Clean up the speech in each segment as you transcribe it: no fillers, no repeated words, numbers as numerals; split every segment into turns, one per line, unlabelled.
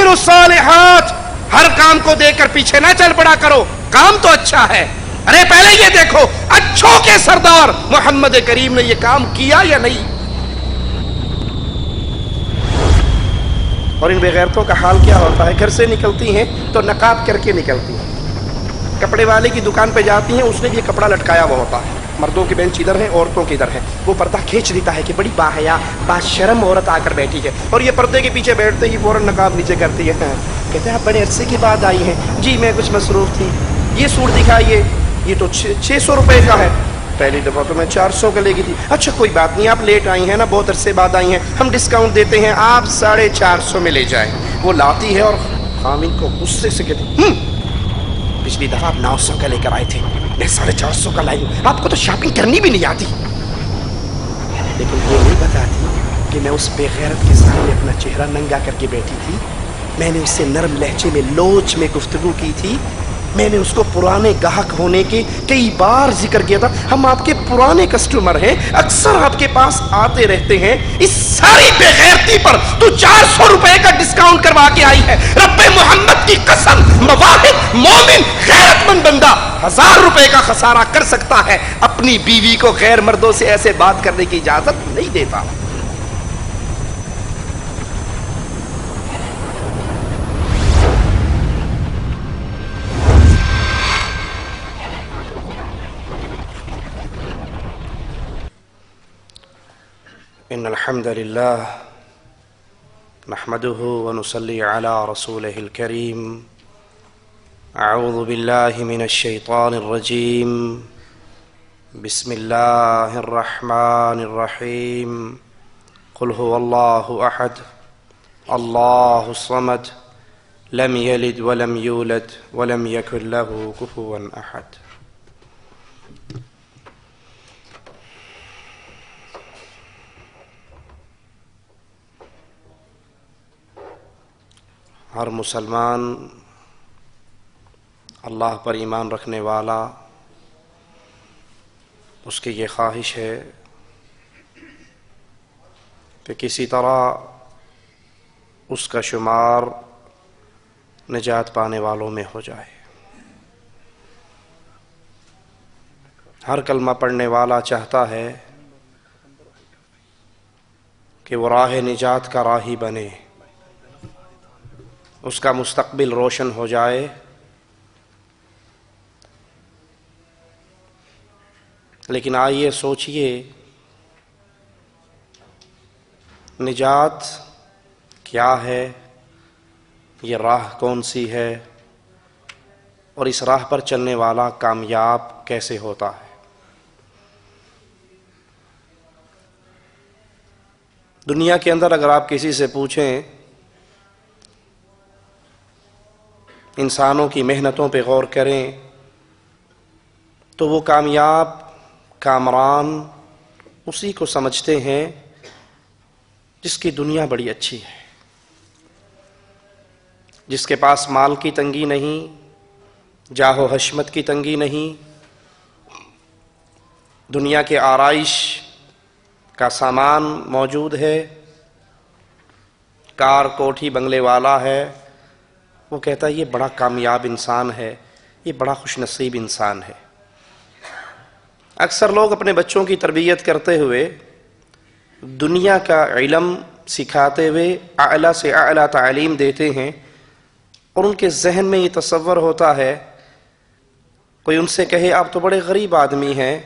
وَأَعْمِلُوا الصَّالِحَاتِ، ہر کام کو دیکھ کر پیچھے نہ چل پڑا کرو، کام تو اچھا ہے، ارے پہلے یہ دیکھو اچھوں کے سردار محمد کریم نے یہ کام کیا یا نہیں۔ اور ان بغیرتوں کا حال کیا ہوتا ہے، گھر سے نکلتی ہیں تو نقاب کر کے نکلتی ہیں، کپڑے والے کی دکان پہ جاتی ہیں، اس نے بھی کپڑا لٹکایا ہوا ہوتا ہے، مردوں کی بینچ ادھر ہے، عورتوں کی ادھر ہے، وہ پردہ کھینچ دیتا ہے کہ بڑی باحیا باشرم عورت آ کر بیٹھی ہے، اور یہ پردے کے پیچھے بیٹھتے ہی فوراً نقاب نیچے کرتی ہے، کہتے ہیں آپ بڑے عرصے کے بعد آئی ہیں، جی میں کچھ مصروف تھی، یہ سوٹ دکھائیے، یہ تو 600 روپے کا ہے، پہلی دفعہ تو میں 400 کا لے گئی تھی، اچھا کوئی بات نہیں آپ لیٹ آئی ہیں نا، بہت عرصے بعد آئی ہیں، ہم ڈسکاؤنٹ دیتے ہیں، آپ 450 میں لے جائیں۔ وہ لاتی ہے اور خامن کو غصے سے کہتی پچھلی دفعہ آپ 900 کا لے کر آئے تھے، میں 450 کا لائی ہوں، آپ کو تو شاپنگ کرنی بھی نہیں آتی۔ لیکن یہ نہیں بتاتی کہ میں اس بے غیرت کے سامنے اپنا چہرہ ننگا کر کے بیٹھی تھی، میں نے اس سے نرم لہجے میں لوچ میں گفتگو کی تھی، میں نے اس کو پرانے گاہک ہونے کے کئی بار ذکر کیا تھا، ہم آپ کے پرانے کسٹمر ہیں، اکثر آپ کے پاس آتے رہتے ہیں، اس ساری بے غیرتی پر تو 400 روپے کا ڈسکاؤنٹ کروا کے آئی ہے، رب محمد کی قسم مواحد مومن غیرت مند بندہ 1000 روپے کا خسارہ کر سکتا ہے، اپنی بیوی کو غیر مردوں سے ایسے بات کرنے کی اجازت نہیں دیتا۔ ان الحمد للہ نحمده ونصلي على رسوله الكريم اعوذ باللہ من الشیطان الرجیم بسم اللہ الرحمن الرحیم قل هو اللہ احد اللہ الصمد لم یلد ولم یولد ولم یکن له کفوا احد۔ ہر مسلمان اللہ پر ایمان رکھنے والا، اس کی یہ خواہش ہے کہ کسی طرح اس کا شمار نجات پانے والوں میں ہو جائے۔ ہر کلمہ پڑھنے والا چاہتا ہے کہ وہ راہ نجات کا راہی بنے، اس کا مستقبل روشن ہو جائے، لیکن آئیے سوچئے نجات کیا ہے، یہ راہ کون سی ہے، اور اس راہ پر چلنے والا کامیاب کیسے ہوتا ہے۔ دنیا کے اندر اگر آپ کسی سے پوچھیں انسانوں کی محنتوں پہ غور کریں تو وہ کامیاب کامران اسی کو سمجھتے ہیں جس کی دنیا بڑی اچھی ہے، جس کے پاس مال کی تنگی نہیں، جاہ و حشمت کی تنگی نہیں، دنیا کے آرائش کا سامان موجود ہے، کار کوٹھی بنگلے والا ہے، وہ کہتا ہے یہ بڑا کامیاب انسان ہے، یہ بڑا خوش نصیب انسان ہے۔ اکثر لوگ اپنے بچوں کی تربیت کرتے ہوئے دنیا کا علم سکھاتے ہوئے اعلیٰ سے اعلیٰ تعلیم دیتے ہیں، اور ان کے ذہن میں یہ تصور ہوتا ہے، کوئی ان سے کہے آپ تو بڑے غریب آدمی ہیں،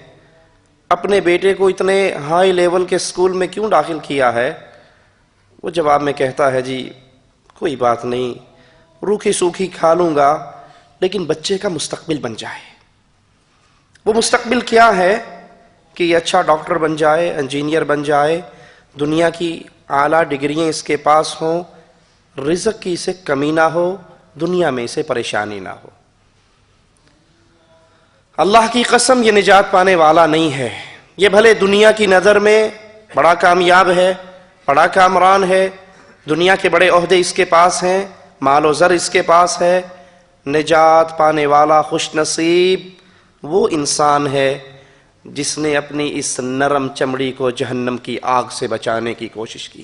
اپنے بیٹے کو اتنے ہائی لیول کے اسکول میں کیوں داخل کیا ہے؟ وہ جواب میں کہتا ہے جی کوئی بات نہیں، روکھی سوکھی کھا لوں گا لیکن بچے کا مستقبل بن جائے۔ وہ مستقبل کیا ہے کہ یہ اچھا ڈاکٹر بن جائے، انجینئر بن جائے، دنیا کی اعلیٰ ڈگریاں اس کے پاس ہوں، رزق کی اسے کمی نہ ہو، دنیا میں اسے پریشانی نہ ہو۔ اللہ کی قسم یہ نجات پانے والا نہیں ہے۔ یہ بھلے دنیا کی نظر میں بڑا کامیاب ہے، بڑا کامران ہے، دنیا کے بڑے عہدے اس کے پاس ہیں، مال و زر اس کے پاس ہے، نجات پانے والا خوش نصیب وہ انسان ہے جس نے اپنی اس نرم چمڑی کو جہنم کی آگ سے بچانے کی کوشش کی۔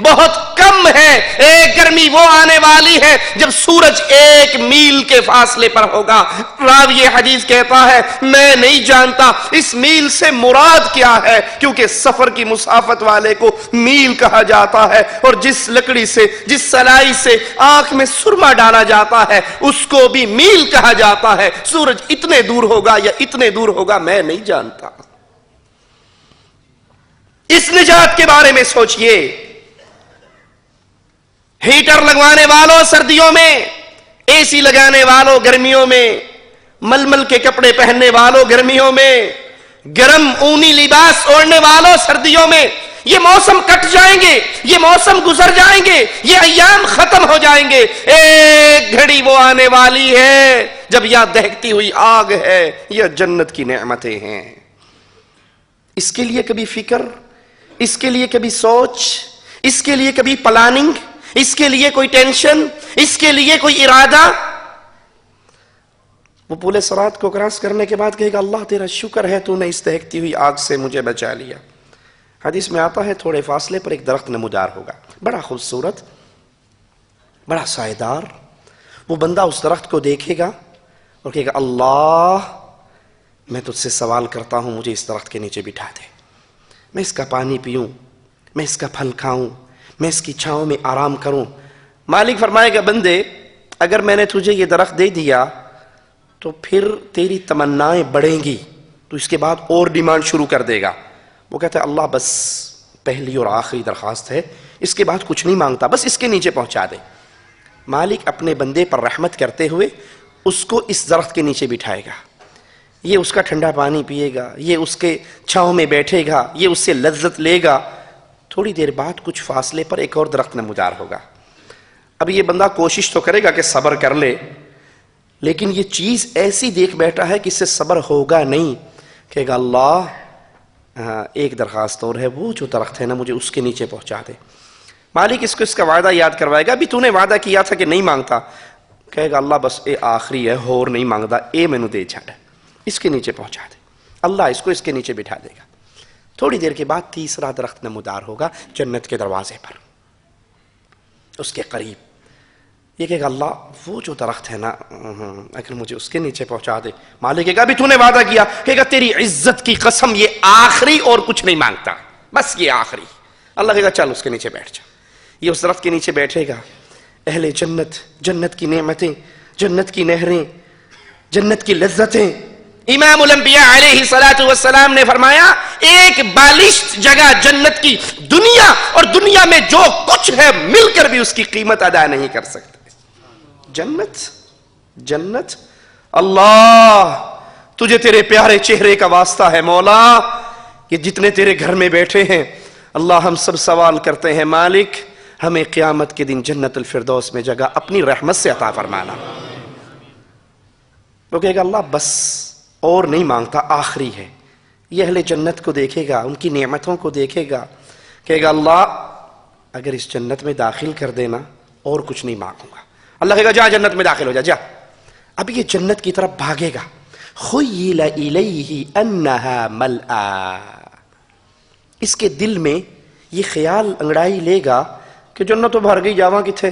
بہت کم ہے۔ ایک گرمی وہ آنے والی ہے جب سورج 1 میل کے فاصلے پر ہوگا۔ راوی حدیث کہتا ہے میں نہیں جانتا اس میل سے مراد کیا ہے، کیونکہ سفر کی مسافت والے کو میل کہا جاتا ہے، اور جس لکڑی سے، جس سلائی سے آنکھ میں سرما ڈالا جاتا ہے اس کو بھی میل کہا جاتا ہے۔ سورج اتنے دور ہوگا یا اتنے دور ہوگا میں نہیں جانتا۔ اس نجات کے بارے میں سوچئے، ہیٹر لگوانے والوں سردیوں میں، اے سی لگانے والوں گرمیوں میں، ململ کے کپڑے پہننے والوں گرمیوں میں، گرم اونی لباس اوڑھنے والوں سردیوں میں، یہ موسم کٹ جائیں گے، یہ موسم گزر جائیں گے، یہ ایام ختم ہو جائیں گے۔ ایک گھڑی وہ آنے والی ہے جب یا دہکتی ہوئی آگ ہے یا جنت کی نعمتیں ہیں۔ اس کے لیے کبھی فکر، اس کے لیے کبھی سوچ، اس کے لیے کبھی پلاننگ، اس کے لیے کوئی ٹینشن، اس کے لیے کوئی ارادہ؟ وہ پل صراط کو کراس کرنے کے بعد کہے گا اللہ تیرا شکر ہے تو نے اس دہکتی ہوئی آگ سے مجھے بچا لیا۔ حدیث میں آتا ہے تھوڑے فاصلے پر ایک درخت نمودار ہوگا، بڑا خوبصورت، بڑا سائیدار۔ وہ بندہ اس درخت کو دیکھے گا اور کہے گا اللہ میں تجھ سے سوال کرتا ہوں مجھے اس درخت کے نیچے بٹھا دے، میں اس کا پانی پیوں، میں اس کا پھل کھاؤں، میں اس کی چھاؤں میں آرام کروں۔ مالک فرمائے گا بندے اگر میں نے تجھے یہ درخت دے دیا تو پھر تیری تمنائیں بڑھیں گی، تو اس کے بعد اور ڈیمانڈ شروع کر دے گا۔ وہ کہتا ہے اللہ بس پہلی اور آخری درخواست ہے، اس کے بعد کچھ نہیں مانگتا، بس اس کے نیچے پہنچا دے۔ مالک اپنے بندے پر رحمت کرتے ہوئے اس کو اس درخت کے نیچے بٹھائے گا، یہ اس کا ٹھنڈا پانی پیے گا، یہ اس کے چھاؤں میں بیٹھے گا، یہ اس سے لذت لے گا۔ تھوڑی دیر بعد کچھ فاصلے پر ایک اور درخت نمودار ہوگا۔ اب یہ بندہ کوشش تو کرے گا کہ صبر کر لے، لیکن یہ چیز ایسی دیکھ بیٹھا ہے کہ اس سے صبر ہوگا نہیں، کہے گا اللہ ایک درخواست اور ہے، وہ جو درخت ہے نا مجھے اس کے نیچے پہنچا دے۔ مالک اس کو اس کا وعدہ یاد کروائے گا، بھی تو نے وعدہ کیا تھا کہ نہیں مانگتا، کہے گا اللہ بس اے آخری ہے، اور نہیں مانگتا، اے میں نے دے چھڑ، اس کے نیچے پہنچا دے۔ اللہ اس کو اس کے نیچے بٹھا دے گا۔ تھوڑی دیر کے بعد تیسرا درخت نمودار ہوگا جنت کے دروازے پر، اس کے قریب۔ یہ کہے گا اللہ وہ جو درخت ہے نا اگر مجھے اس کے نیچے پہنچا دے۔ مالک کہے گا بھی تو نے وعدہ کیا، کہے گا تیری عزت کی قسم یہ آخری اور کچھ نہیں مانگتا، بس یہ آخری۔ اللہ کہے گا چل اس کے نیچے بیٹھ جا۔ یہ اس درخت کے نیچے بیٹھے گا۔ اہل جنت، جنت کی نعمتیں، جنت کی نہریں، جنت کی لذتیں۔ امام الانبیاء علیہ السلام نے فرمایا ایک بالشت جگہ جنت کی دنیا اور دنیا میں جو کچھ ہے مل کر بھی اس کی قیمت ادا نہیں کر سکتے۔ جنت، جنت، اللہ تجھے تیرے پیارے چہرے کا واسطہ ہے مولا، کہ جتنے تیرے گھر میں بیٹھے ہیں اللہ ہم سب سوال کرتے ہیں مالک ہمیں قیامت کے دن جنت الفردوس میں جگہ اپنی رحمت سے عطا فرمانا۔ وہ کہے گا اللہ بس اور نہیں مانگتا، آخری ہے۔ یہ اہل جنت کو دیکھے گا، ان کی نعمتوں کو دیکھے گا، کہے گا اللہ اگر اس جنت میں داخل کر دینا اور کچھ نہیں مانگوں گا۔ اللہ کہے گا جا جنت میں داخل ہو جا، جا۔ اب یہ جنت کی طرف بھاگے گا۔ خیل الیہ انہا ملآ، اس کے دل میں یہ خیال انگڑائی لے گا کہ جنت تو بھر گئی، جاواں کتھے؟